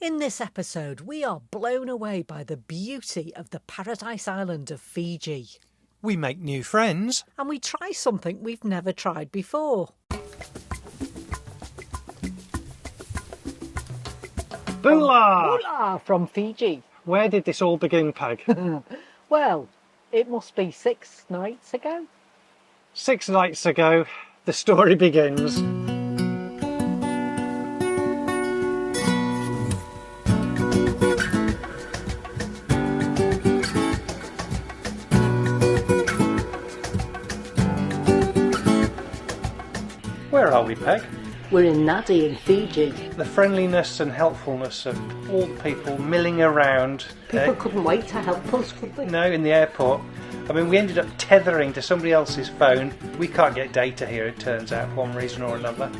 In this episode, we are blown away by the beauty of the paradise island of Fiji. We make new friends. And we try something we've never tried before. Bula! Bula from Fiji. Where did this all begin, Peg? Well, it must be 6 nights ago. 6 nights ago, the story begins. Where are we, Peg? We're in Nadi in Fiji. The friendliness and helpfulness of all the people milling around. People couldn't wait to help us, could they? No, in the airport. I mean, we ended up tethering to somebody else's phone. We can't get data here, it turns out, for one reason or another.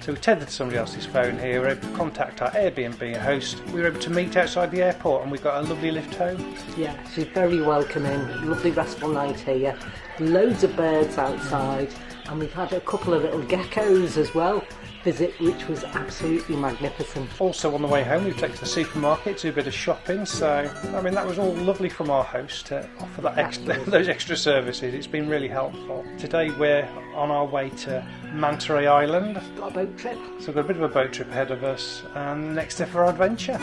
So we tethered to somebody else's phone here. We were able to contact our Airbnb host. We were able to meet outside the airport and we got a lovely lift home. Yeah, she's very welcoming. Lovely restful night here. Loads of birds outside. And we've had a couple of little geckos as well visit, which was absolutely magnificent. Also on the way home, we've taken to the supermarket to do a bit of shopping. So, I mean, that was all lovely from our host to offer that those extra services. It's been really helpful. Today we're on our way to Mantaray Island. Got a boat trip. So we've got a bit of a boat trip ahead of us. And next step for our adventure.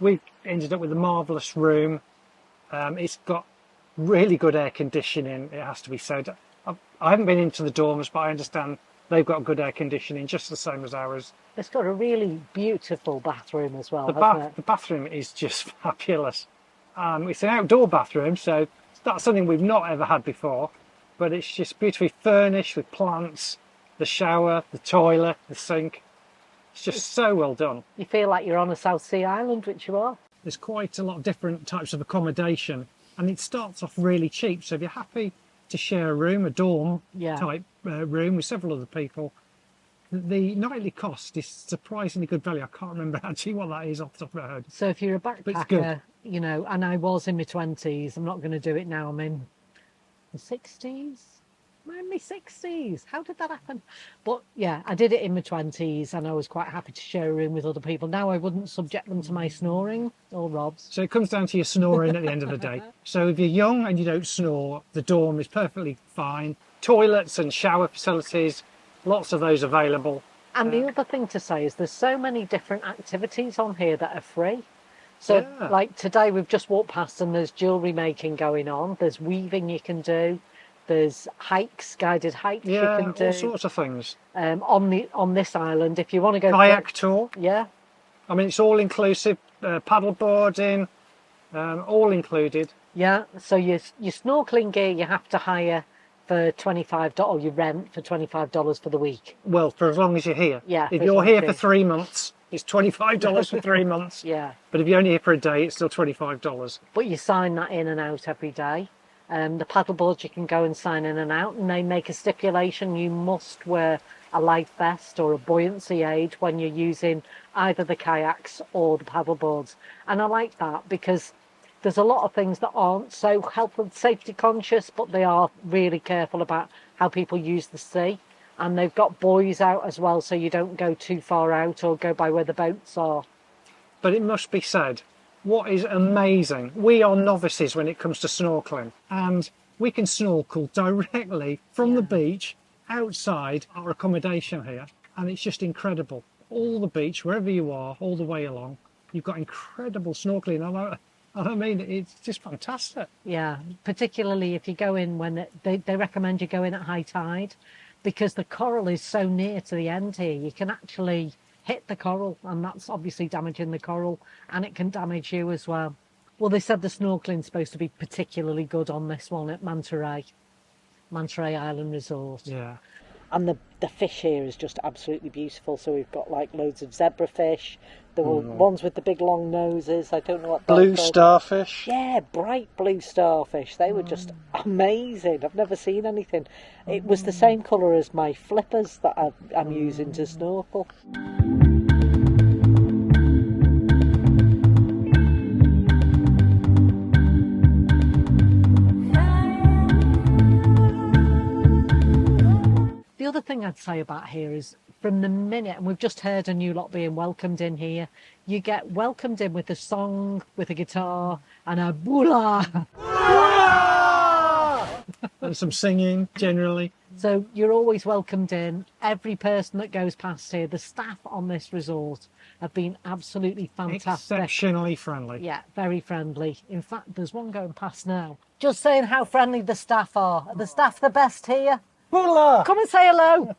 We ended up with a marvellous room. It's got really good air conditioning, it has to be said. I haven't been into the dorms, but I understand they've got good air conditioning, just the same as ours. It's got a really beautiful bathroom as well, The bathroom is just fabulous. It's an outdoor bathroom, so that's something we've not ever had before, but it's just beautifully furnished with plants, the shower, the toilet, the sink. It's just so well done. You feel like you're on a South Sea island, which you are. There's quite a lot of different types of accommodation, and it starts off really cheap. So if you're happy to share a room, a dorm type room with several other people, the nightly cost is surprisingly good value. I can't remember actually what that is off the top of my head. So if you're a backpacker, you know, and I was in my 20s, I'm not going to do it now, I'm in the 60s. I'm in my 60s. How did that happen? But yeah, I did it in my 20s and I was quite happy to share a room with other people. Now I wouldn't subject them to my snoring or Rob's. So it comes down to your snoring at the end of the day. So if you're young and you don't snore, the dorm is perfectly fine. Toilets and shower facilities, lots of those available. And the other thing to say is there's so many different activities on here that are free. So like today we've just walked past and there's jewellery making going on. There's weaving you can do. There's hikes, guided hikes you can do. All sorts of things. On this island, if you want to go... Kayak tour. Yeah. I mean, it's all inclusive. Paddle boarding, all included. Yeah, so your snorkelling gear you have to hire for $25, or you rent for $25 for the week. Well, for as long as you're here. Yeah. If you're here for 3 months, it's $25 for 3 months. Yeah. But if you're only here for a day, it's still $25. But you sign that in and out every day. The paddle boards you can go and sign in and out, and they make a stipulation you must wear a life vest or a buoyancy aid when you're using either the kayaks or the paddle boards. And I like that because there's a lot of things that aren't so health and safety conscious, but they are really careful about how people use the sea. And they've got buoys out as well, so you don't go too far out or go by where the boats are. But it must be said, what is amazing, we are novices when it comes to snorkelling, and we can snorkel directly from the beach outside our accommodation here, and it's just incredible. all the beach, wherever you are, all the way along. You've got incredible snorkelling. I mean, it's just fantastic. Yeah, particularly if you go in when they recommend you go in at high tide, because the coral is so near to the end here. You can actually hit the coral, and that's obviously damaging the coral, and it can damage you as well. Well, they said the snorkeling's supposed to be particularly good on this one at Mantaray Island Resort. Yeah. And the fish here is just absolutely beautiful. So we've got like loads of zebrafish, the ones with the big long noses. I don't know what they're Blue called. starfish. Yeah, bright blue starfish. They were just amazing. I've never seen anything. It was the same colour as my flippers that I'm using to snorkel. The other thing I'd say about here is from the minute, and we've just heard a new lot being welcomed in here, you get welcomed in with a song, with a guitar, and a bula! And some singing, generally. So you're always welcomed in. Every person that goes past here, the staff on this resort have been absolutely fantastic. Exceptionally friendly. Yeah, very friendly. In fact, there's one going past now. Just saying how friendly the staff are. Are the staff the best here? Bula! Come and say hello.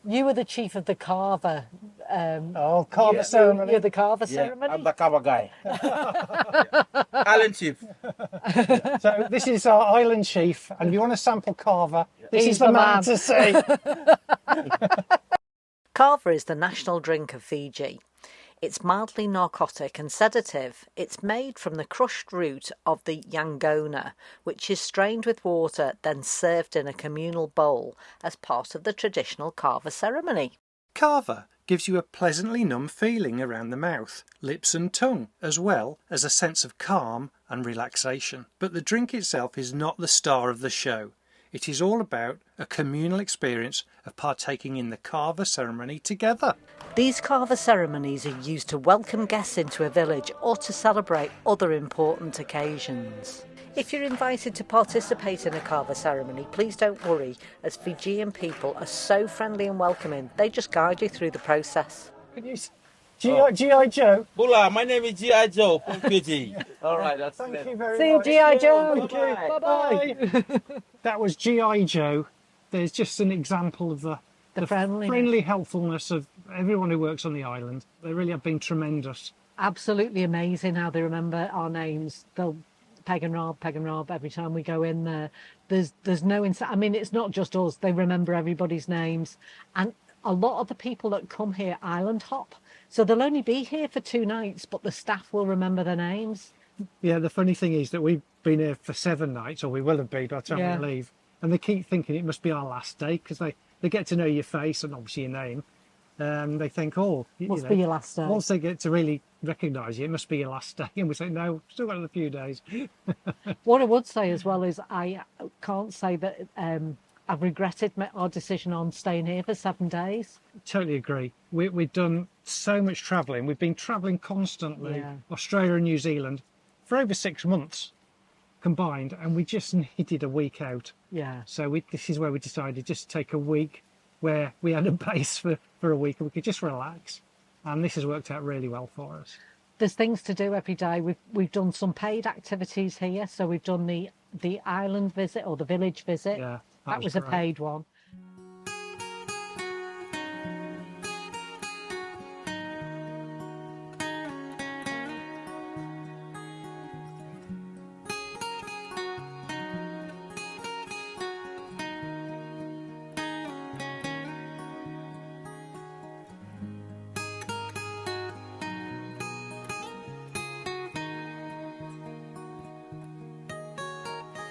You were the chief of the kava. Kava ceremony. You're the kava ceremony? I'm the kava guy. Island chief. So this is our island chief, and if you want to sample kava, this He's is the the man man. to see. Kava is the national drink of Fiji. It's mildly narcotic and sedative. It's made from the crushed root of the yangona, which is strained with water, then served in a communal bowl as part of the traditional kava ceremony. Kava gives you a pleasantly numb feeling around the mouth, lips and tongue, as well as a sense of calm and relaxation. But the drink itself is not the star of the show. It is all about a communal experience of partaking in the kava ceremony together. These kava ceremonies are used to welcome guests into a village or to celebrate other important occasions. If you're invited to participate in a kava ceremony, please don't worry, as Fijian people are so friendly and welcoming, they just guide you through the process. G.I. Joe. Bula, my name is G.I. Joe from Fiji. All right, that's Thank it. you very See you, much. G.I. Joe. Thank you. Bye-bye. That was G.I. Joe. There's just an example of the friendly helpfulness of everyone who works on the island. They really have been tremendous. Absolutely amazing how they remember our names. They'll Peg and Rob every time we go in there. There's no I mean, it's not just us. They remember everybody's names. And a lot of the people that come here island hop. So they'll only be here for 2 nights, but the staff will remember their names. Yeah, the funny thing is that we've been here for 7 nights, or we will have been by the time we leave. And they keep thinking it must be our last day, because they get to know your face and obviously your name. They think, Must be your last day. Once they get to really recognise you, it must be your last day. And we say, no, we've still got a few days. What I would say as well is I can't say that I've regretted our decision on staying here for 7 days. Totally agree. We've done so much travelling. We've been travelling constantly, Australia and New Zealand, for over 6 months combined, and we just needed a week out. Yeah. So this is where we decided just to take a week where we had a base for a week and we could just relax. And this has worked out really well for us. There's things to do every day. We've done some paid activities here. So we've done the island visit or the village visit. Yeah, that was great. a paid one.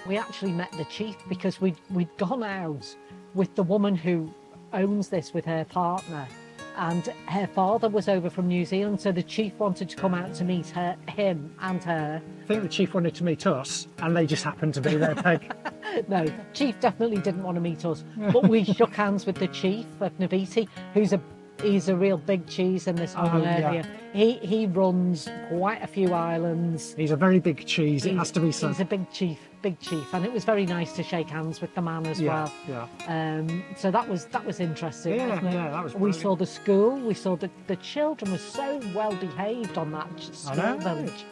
We actually met the chief because we'd gone out with the woman who owns this with her partner, and her father was over from New Zealand, so the chief wanted to come out to meet him and her. I think the chief wanted to meet us and they just happened to be there, Peg. No, chief definitely didn't want to meet us, but we shook hands with the chief of Naviti, he's a real big cheese in this whole area. He runs quite a few islands. He's a very big cheese, it has to be said. He's a big chief. big chief, and it was very nice to shake hands with the man as well. Yeah. So that was interesting. Yeah, wasn't it? yeah, that was We brilliant. saw the school. We saw the children were so well behaved on that school village.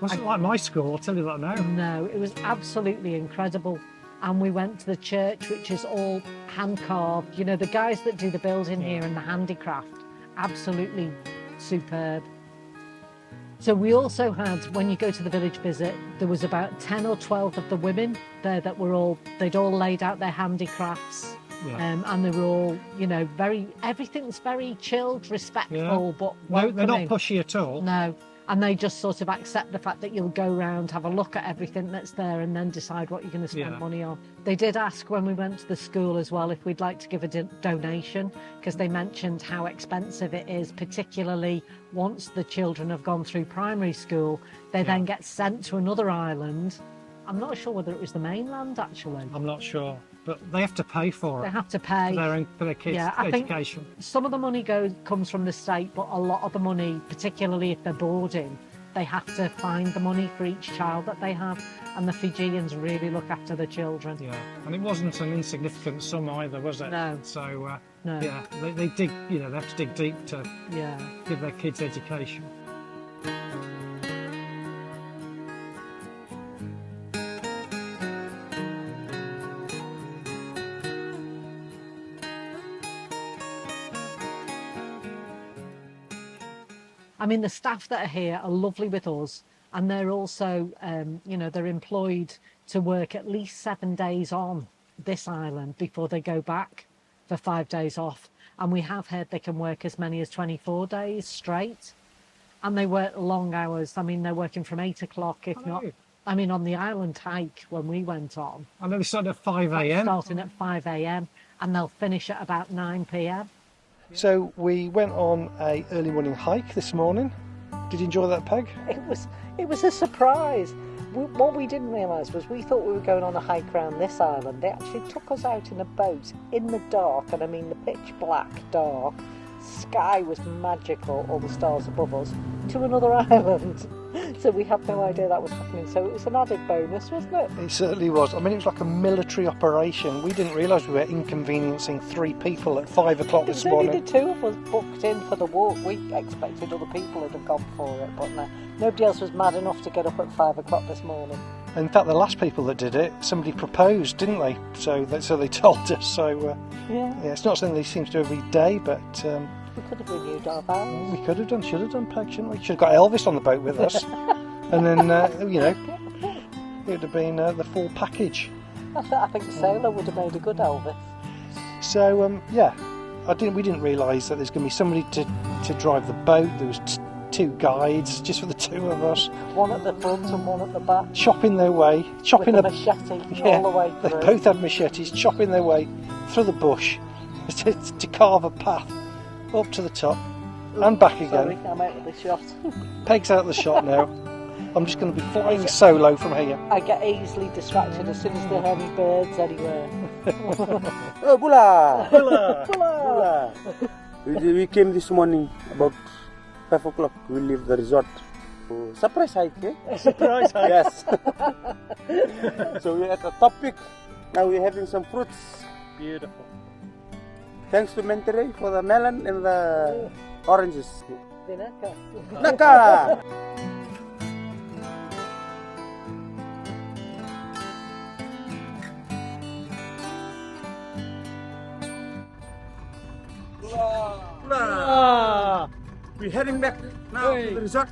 Wasn't like my school, I'll tell you that now. No, it was absolutely incredible. And we went to the church, which is all hand carved. You know, the guys that do the building here and the handicraft, absolutely superb. So we also had, when you go to the village visit, there was about 10 or 12 of the women there that were they'd all laid out their handicrafts. Yeah. And they were all, you know, everything's very chilled, respectful, but welcoming. They're not pushy at all. No. And they just sort of accept the fact that you'll go round, have a look at everything that's there and then decide what you're going to spend money on. They did ask when we went to the school as well if we'd like to give a donation, because they mentioned how expensive it is, particularly once the children have gone through primary school. They then get sent to another island. I'm not sure whether it was the mainland, actually. I'm not sure. But they have to pay for it. They have to pay. For their kids' education. Some of the money comes from the state, but a lot of the money, particularly if they're boarding, they have to find the money for each child that they have. And the Fijians really look after the children. Yeah, and it wasn't an insignificant sum either, was it? No. So, no. Yeah, they dig, they have to dig deep to give their kids education. I mean, the staff that are here are lovely with us, and they're also, they're employed to work at least 7 days on this island before they go back for 5 days off. And we have heard they can work as many as 24 days straight. And they work long hours. I mean, they're working from 8 o'clock, if not. I mean, on the island hike when we went on. I know they started at 5 a.m. Starting at 5 a.m. and they'll finish at about 9 p.m. So we went on a early morning hike this morning. Did you enjoy that, Peg? It was a surprise. What we didn't realise was we thought we were going on a hike around this island. They actually took us out in a boat in the dark, and I mean the pitch black dark. Sky was magical, all the stars above us, to another island. So we had no idea that was happening. So it was an added bonus, wasn't it? It certainly was. I mean, it was like a military operation. We didn't realise we were inconveniencing 3 people at 5 o'clock this morning. Only the 2 of us booked in for the walk. We expected other people would have gone for it, but no. Nobody else was mad enough to get up at 5 o'clock this morning. In fact, the last people that did it, somebody proposed, didn't they? So they told us. So yeah, it's not something that seems to do every day, but we could have renewed our vows. We could have done, should have done, Peg, shouldn't we? Should have got Elvis on the boat with us, and then it would have been the full package. I think Sailor would have made a good Elvis. So we didn't realise that there's going to be somebody to drive the boat. There was 2 guides just for the 2 of us. One at the front and one at the back. Chopping their way. With a machete all the way through. They both had machetes, chopping their way through the bush to carve a path up to the top and back again. Sorry, I'm out of the shot. Peg's out of the shot now. I'm just going to be flying solo from here. I get easily distracted as soon as there are any birds anywhere. Oh, Bula! Bula! Bula! We came this morning about 5 o'clock. We leave the resort. Surprise hike, eh? Surprise hike. Yes. So we're at the top peak. Now we're having some fruits. Beautiful. Thanks to Mantaray for the melon and the oranges. Vinaka. Naka! We're heading back now to the resort.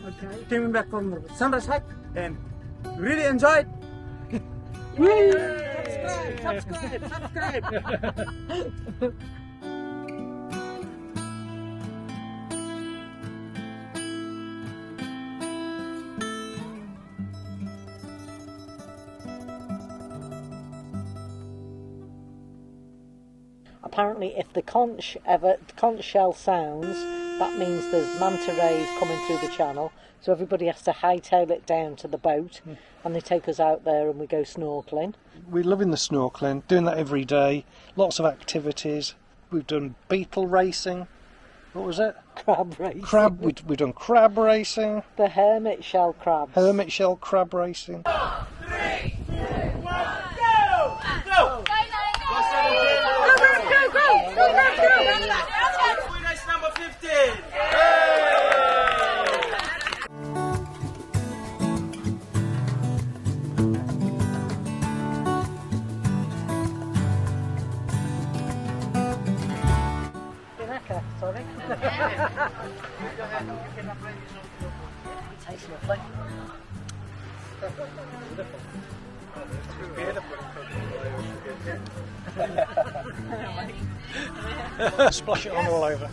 Okay. Coming back from the sunrise hike and really enjoyed. Subscribe. Apparently, if the conch shell sounds, that means there's manta rays coming through the channel. So everybody has to hightail it down to the boat, and they take us out there and we go snorkelling. We're loving the snorkelling, doing that every day. Lots of activities. We've done beetle racing. What was it? Crab racing. We've done crab racing. The hermit shell crabs. Hermit shell crab racing. 2, 3. Winners number 15. Sorry. Tastes lovely. Splash it on all over.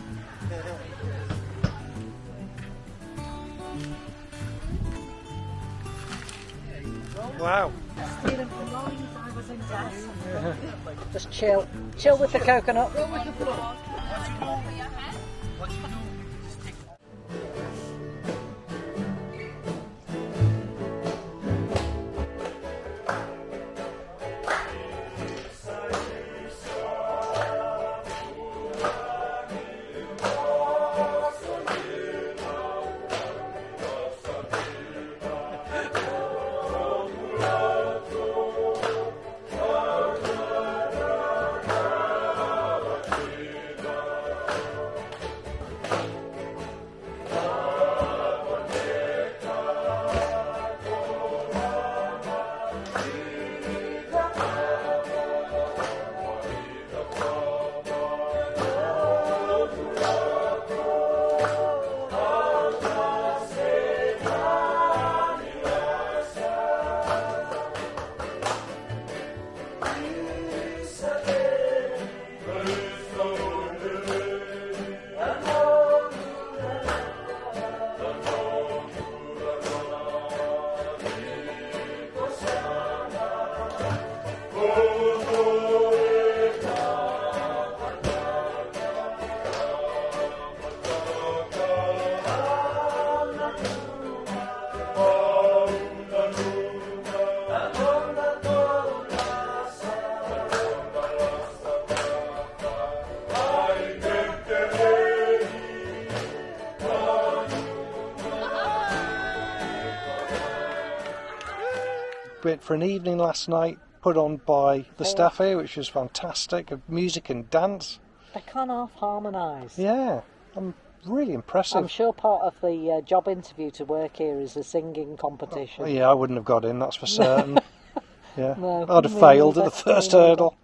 Wow. Just chill with the coconut. Went for an evening last night, put on by the staff here, which was fantastic. Music and dance. They can't half harmonise. Yeah, I'm really impressive. I'm sure part of the job interview to work here is a singing competition. Yeah, I wouldn't have got in, that's for certain. Yeah, No, I'd have failed at the first hurdle.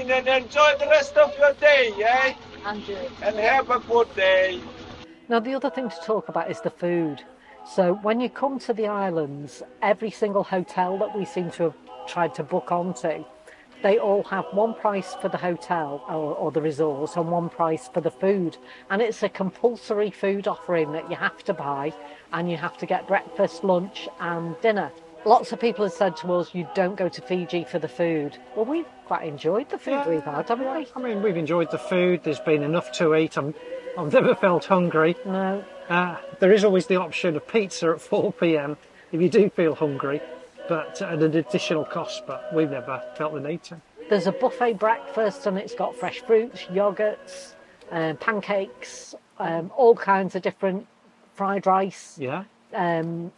And enjoy the rest of your day, eh? And have a good day. Now, the other thing to talk about is the food. So when you come to the islands, every single hotel that we seem to have tried to book onto, they all have one price for the hotel or the resort and one price for the food. And it's a compulsory food offering that you have to buy, and you have to get breakfast, lunch and dinner. Lots of people have said to us, you don't go to Fiji for the food. Well, we've quite enjoyed the food we've had, haven't we? I mean, we've enjoyed the food. There's been enough to eat. I've never felt hungry. No. There is always the option of pizza at 4 p.m. if you do feel hungry, but at an additional cost, but we've never felt the need to. There's a buffet breakfast and it's got fresh fruits, yogurts, pancakes, all kinds of different fried rice,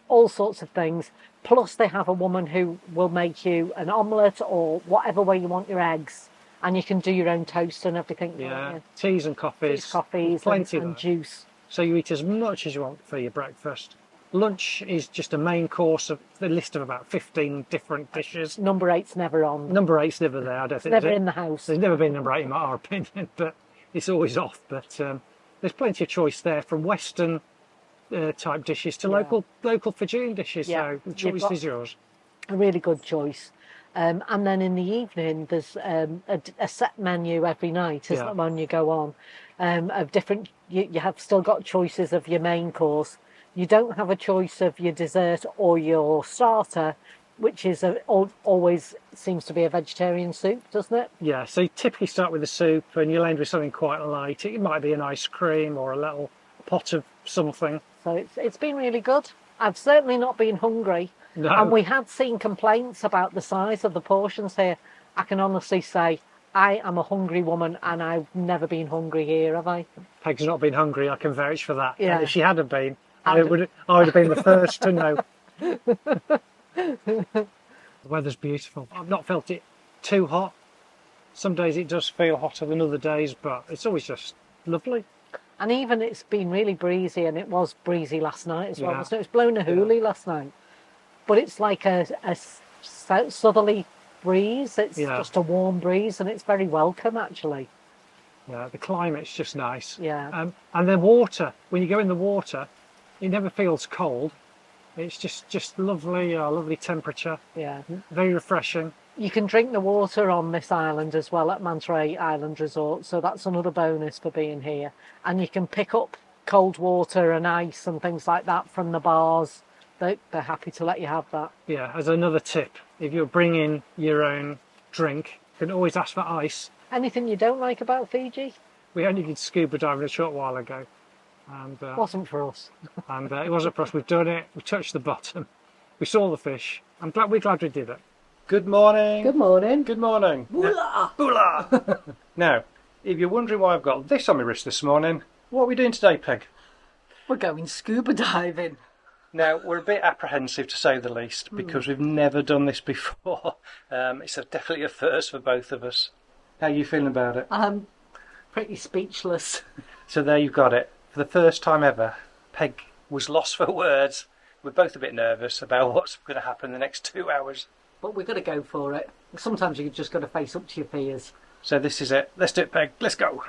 all sorts of things. Plus they have a woman who will make you an omelette or whatever way you want your eggs, and you can do your own toast and everything. Yeah, teas and coffees. Plenty and juice. So you eat as much as you want for your breakfast. Lunch is just a main course of the list of about 15 different dishes. Number 8's never on. Number 8's never there. I don't think never in the house. There's never been number 8 in our opinion, but it's always off. But there's plenty of choice there, from Western type dishes to local Fijian dishes. So the choice is yours. A really good choice. And then in the evening, there's a set menu every night, isn't it, when you go on, of different. You have still got choices of your main course. You don't have a choice of your dessert or your starter, which is always seems to be a vegetarian soup, doesn't it? Yeah, so you typically start with a soup and you'll end with something quite light. It might be an ice cream or a little pot of something. So it's been really good. I've certainly not been hungry. No. And we had seen complaints about the size of the portions here. I can honestly say I am a hungry woman and I've never been hungry here, have I? Peg's not been hungry, I can vouch for that. Yeah. And if she hadn't been, I would have been the first to know. The weather's beautiful. I've not felt it too hot. Some days it does feel hotter than other days, but it's always just lovely. And even it's been really breezy, and it was breezy last night as well. Yeah. So it was blowing a hoolie last night. But it's like a southerly breeze. It's just a warm breeze, and it's very welcome, actually. Yeah, the climate's just nice. Yeah. And the water, when you go in the water, it never feels cold. It's just lovely, lovely temperature. Yeah. Very refreshing. You can drink the water on this island as well at Mantaray Island Resort, so that's another bonus for being here. And you can pick up cold water and ice and things like that from the bars. They're happy to let you have that. Yeah, as another tip, if you're bringing your own drink, you can always ask for ice. Anything you don't like about Fiji? We only did scuba diving a short while ago. And wasn't for us. And it wasn't for us. We've done it. We touched the bottom. We saw the fish. We're glad we did it. Good morning. Good morning. Good morning. Bula! Bula! Now, if you're wondering why I've got this on my wrist this morning, what are we doing today, Peg? We're going scuba diving. Now, we're a bit apprehensive, to say the least, because we've never done this before. It's definitely a first for both of us. How are you feeling about it? I'm pretty speechless. So there you've got it. For the first time ever, Peg was lost for words. We're both a bit nervous about what's going to happen in the next 2 hours. But we've got to go for it. Sometimes you've just got to face up to your fears. So this is it. Let's do it, Peg. Let's go.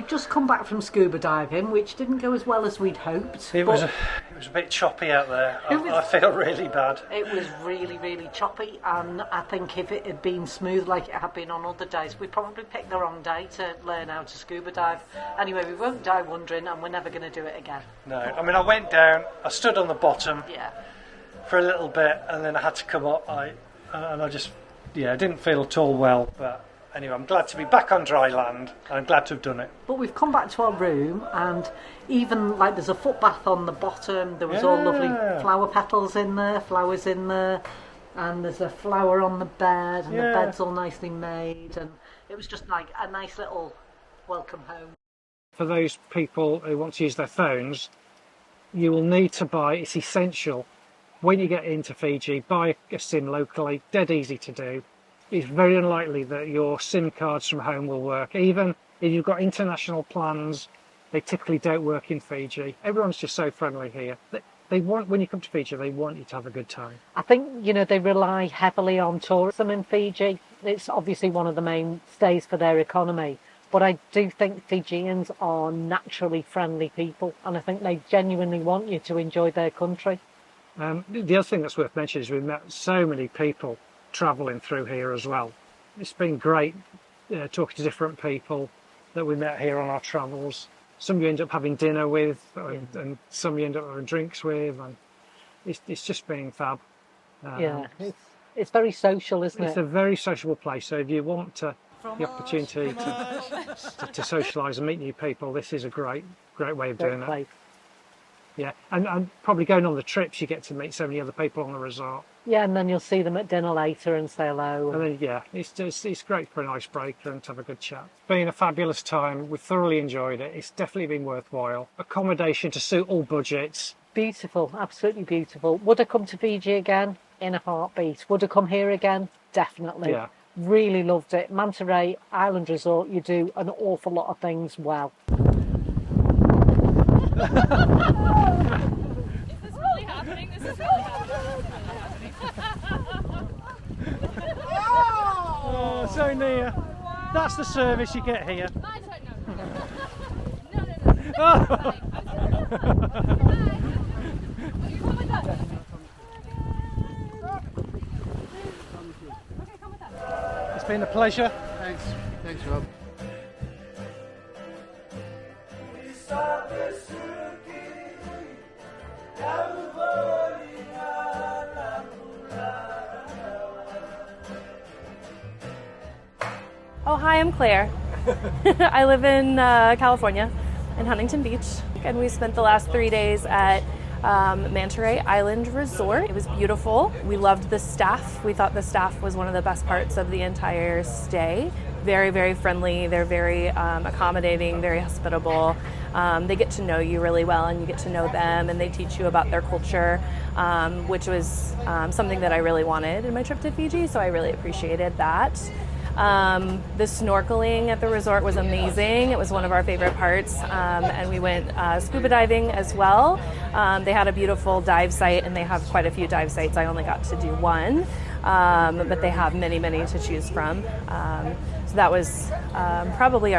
we've just come back from scuba diving, which didn't go as well as we'd hoped. It was a bit choppy out there. I feel really bad. It was really, really choppy, and I think if it had been smooth like it had been on other days, we probably picked the wrong day to learn how to scuba dive. Anyway, we won't die wondering, and we're never going to do it again. No, I mean, I went down, I stood on the bottom for a little bit, and then I had to come up, I didn't feel at all well, but anyway, I'm glad to be back on dry land, and I'm glad to have done it. But we've come back to our room, and even, like, there's a foot bath on the bottom, there was all lovely flower petals in there, flowers in there, and there's a flower on the bed, and the bed's all nicely made, and it was just like a nice little welcome home. For those people who want to use their phones, you will need to buy, it's essential, when you get into Fiji, buy a SIM locally, dead easy to do. It's very unlikely that your SIM cards from home will work. Even if you've got international plans, they typically don't work in Fiji. Everyone's just so friendly here. They want, when you come to Fiji, they want you to have a good time. I think, they rely heavily on tourism in Fiji. It's obviously one of the mainstays for their economy. But I do think Fijians are naturally friendly people, and I think they genuinely want you to enjoy their country. The other thing that's worth mentioning is we've met so many people travelling through here as well. It's been great talking to different people that we met here on our travels. Some you end up having dinner with, and some you end up having drinks with, and it's just been fab. It's very social, isn't it? It's a very sociable place, so if you want the opportunity to socialise and meet new people, this is a great way of doing it. Yeah, and probably going on the trips, you get to meet so many other people on the resort. Yeah, and then you'll see them at dinner later and say hello. And then, it's great for an icebreaker and to have a good chat. It's been a fabulous time. We've thoroughly enjoyed it. It's definitely been worthwhile. Accommodation to suit all budgets. Beautiful, absolutely beautiful. Would I come to Fiji again? In a heartbeat. Would I come here again? Definitely. Yeah. Really loved it. Mantaray Island Resort, you do an awful lot of things well. Is this really happening? This is really happening. Oh, so near. Wow. That's the service you get here. No. It's been a pleasure. Thanks, Rob. Oh, hi, I'm Claire. I live in California, in Huntington Beach, and we spent the last 3 days at Mantaray Island Resort. It was beautiful. We loved the staff. We thought the staff was one of the best parts of the entire stay. Very, very friendly. They're very accommodating, very hospitable. They get to know you really well, and you get to know them, and they teach you about their culture, which was something that I really wanted in my trip to Fiji, so I really appreciated that. The snorkeling at the resort was amazing. It was one of our favorite parts, and we went scuba diving as well. They had a beautiful dive site, and they have quite a few dive sites. I only got to do one, but they have many, many to choose from. So that was probably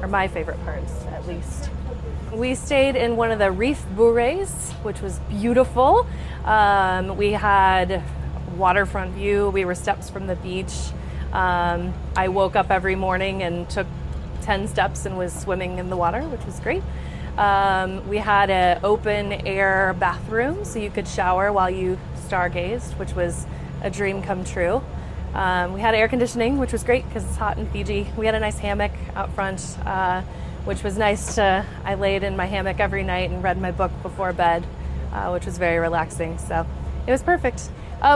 my favorite parts, at least. We stayed in one of the reef bures, which was beautiful. We had waterfront view. We were steps from the beach. I woke up every morning and took 10 steps and was swimming in the water, which was great. We had an open air bathroom, so you could shower while you stargazed, which was a dream come true. We had air conditioning, which was great because it's hot in Fiji. We had a nice hammock out front, which was nice I laid in my hammock every night and read my book before bed, which was very relaxing. So it was perfect.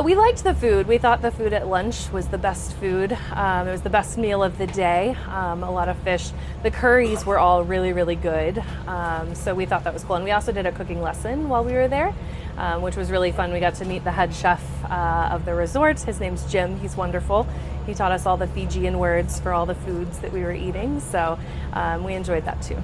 We liked the food. We thought the food at lunch was the best food. It was the best meal of the day. A lot of fish. The curries were all really, really good. So we thought that was cool. And we also did a cooking lesson while we were there, which was really fun. We got to meet the head chef of the resort. His name's Jim. He's wonderful. He taught us all the Fijian words for all the foods that we were eating. So we enjoyed that too.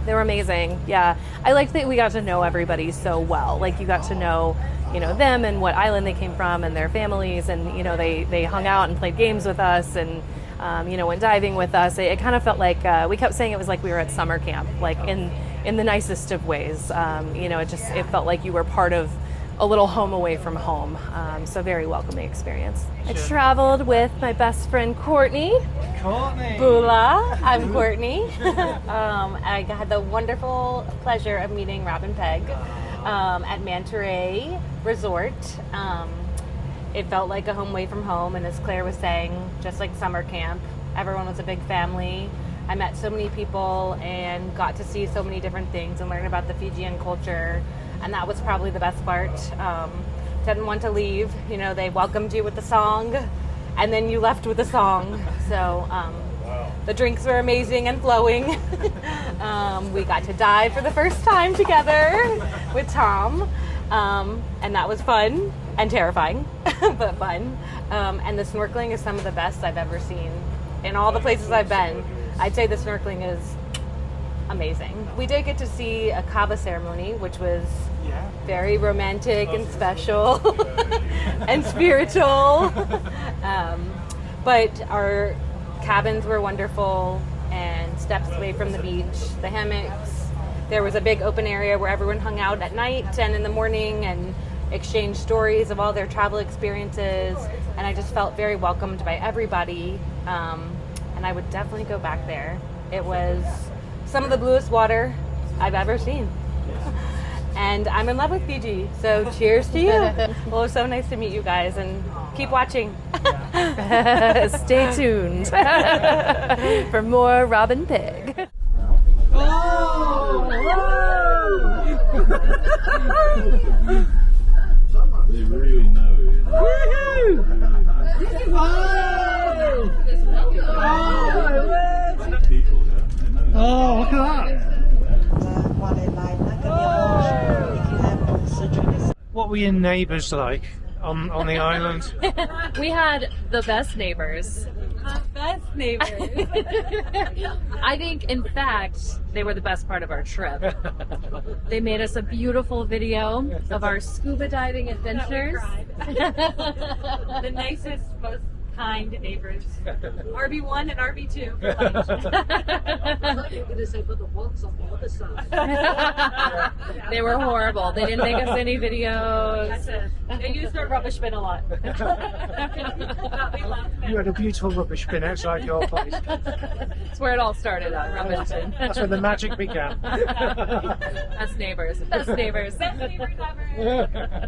They were amazing. Yeah. I liked that we got to know everybody so well. Like, you got to know, them and what island they came from and their families, and they hung out and played games with us, and went diving with us. It kind of felt like, we kept saying it was like we were at summer camp, like in the nicest of ways. It felt like you were part of a little home away from home. So very welcoming experience. I traveled with my best friend Courtney. Bula. I'm Courtney. I had the wonderful pleasure of meeting Robin Pegg at Mantaray Resort. It felt like a home away from home, and as Claire was saying, just like summer camp, everyone was a big family. I met so many people and got to see so many different things and learn about the Fijian culture, and that was probably the best part. Didn't want to leave. They welcomed you with a song, and then you left with a song. So the drinks were amazing and flowing. We got to dive for the first time together with Tom, and that was fun and terrifying, but fun. And the snorkeling is some of the best I've ever seen in all the places I've been. I'd say the snorkeling is amazing. We did get to see a kava ceremony, which was very romantic and special and spiritual. But our cabins were wonderful and steps away from the beach, the hammocks. There was a big open area where everyone hung out at night and in the morning and exchanged stories of all their travel experiences. And I just felt very welcomed by everybody. And I would definitely go back there. It was some of the bluest water I've ever seen. And I'm in love with Fiji, so cheers to you. Well, it was so nice to meet you guys, and keep watching. Stay tuned for more Robin Pegg. They really know. Oh, look at that! What were your neighbours like on the island? We had the best neighbors. I think, in fact, they were the best part of our trip. They made us a beautiful video of our scuba diving adventures. The nicest, most kind neighbors. RB1 and RB2. They were horrible. They didn't make us any videos. They used our rubbish bin a lot. You had a beautiful rubbish bin outside your place. That's where it all started, on rubbish bin. That's where the magic began. Best neighbors. Best neighbors. Best neighbors ever.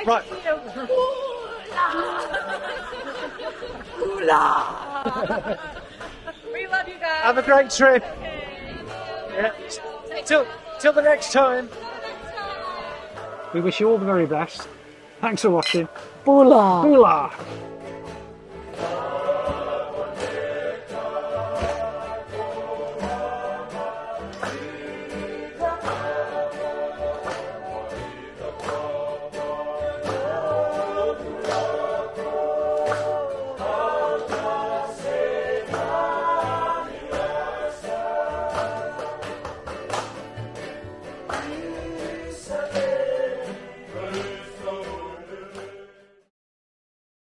Right. We love you guys. Have a great trip. Yeah. Till the next time. We wish you all the very best. Thanks for watching. Bula. Bula.